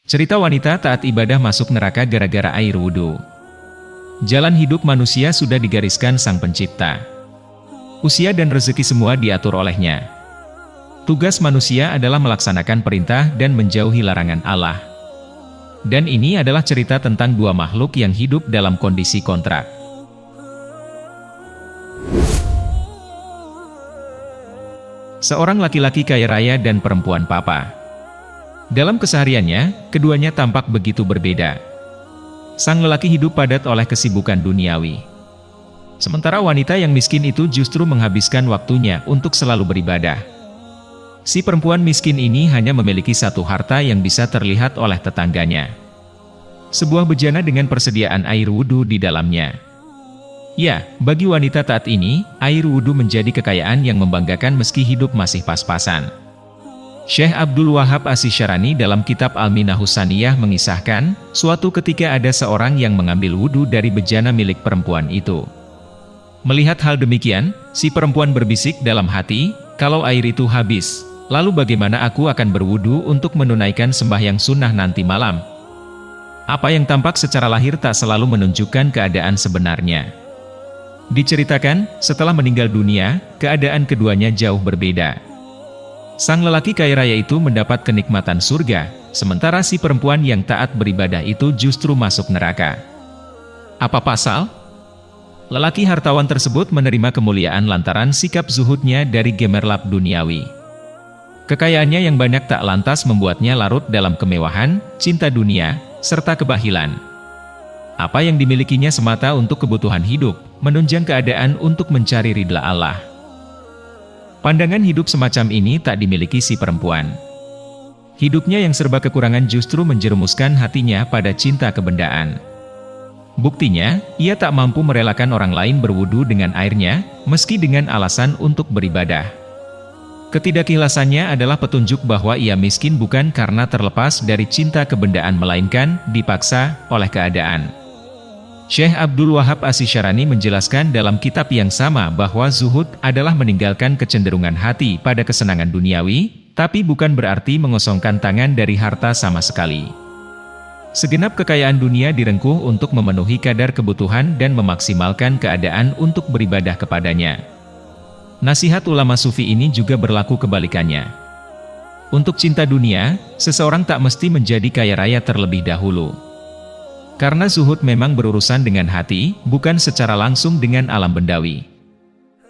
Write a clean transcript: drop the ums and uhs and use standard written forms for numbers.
Cerita wanita taat ibadah masuk neraka gara-gara air wudhu. Jalan hidup manusia sudah digariskan Sang Pencipta. Usia dan rezeki semua diatur olehnya. Tugas manusia adalah melaksanakan perintah dan menjauhi larangan Allah. Dan ini adalah cerita tentang dua makhluk yang hidup dalam kondisi kontrak. Seorang laki-laki kaya raya dan perempuan papa. Dalam kesehariannya, keduanya tampak begitu berbeda. Sang lelaki hidup padat oleh kesibukan duniawi. Sementara wanita yang miskin itu justru menghabiskan waktunya untuk selalu beribadah. Si perempuan miskin ini hanya memiliki satu harta yang bisa terlihat oleh tetangganya. Sebuah bejana dengan persediaan air wudhu di dalamnya. Ya, bagi wanita taat ini, air wudhu menjadi kekayaan yang membanggakan meski hidup masih pas-pasan. Syekh Abdul Wahab Asy-Syarani dalam kitab Al-Minahus Saniyah mengisahkan, suatu ketika ada seorang yang mengambil wudhu dari bejana milik perempuan itu. Melihat hal demikian, si perempuan berbisik dalam hati, kalau air itu habis, lalu bagaimana aku akan berwudhu untuk menunaikan sembahyang sunnah nanti malam? Apa yang tampak secara lahir tak selalu menunjukkan keadaan sebenarnya. Diceritakan, setelah meninggal dunia, keadaan keduanya jauh berbeda. Sang lelaki kaya raya itu mendapat kenikmatan surga, sementara si perempuan yang taat beribadah itu justru masuk neraka. Apa pasal? Lelaki hartawan tersebut menerima kemuliaan lantaran sikap zuhudnya dari gemerlap duniawi. Kekayaannya yang banyak tak lantas membuatnya larut dalam kemewahan, cinta dunia, serta kebahilan. Apa yang dimilikinya semata untuk kebutuhan hidup, menunjang keadaan untuk mencari ridha Allah. Pandangan hidup semacam ini tak dimiliki si perempuan. Hidupnya yang serba kekurangan justru menjerumuskan hatinya pada cinta kebendaan. Buktinya, ia tak mampu merelakan orang lain berwudu dengan airnya, meski dengan alasan untuk beribadah. Ketidakikhlasannya adalah petunjuk bahwa ia miskin bukan karena terlepas dari cinta kebendaan melainkan dipaksa oleh keadaan. Syekh Abdul Wahab Asy-Syarani menjelaskan dalam kitab yang sama bahwa zuhud adalah meninggalkan kecenderungan hati pada kesenangan duniawi, tapi bukan berarti mengosongkan tangan dari harta sama sekali. Segenap kekayaan dunia direngkuh untuk memenuhi kadar kebutuhan dan memaksimalkan keadaan untuk beribadah kepadanya. Nasihat ulama sufi ini juga berlaku kebalikannya. Untuk cinta dunia, seseorang tak mesti menjadi kaya raya terlebih dahulu. Karena zuhud memang berurusan dengan hati, bukan secara langsung dengan alam bendawi.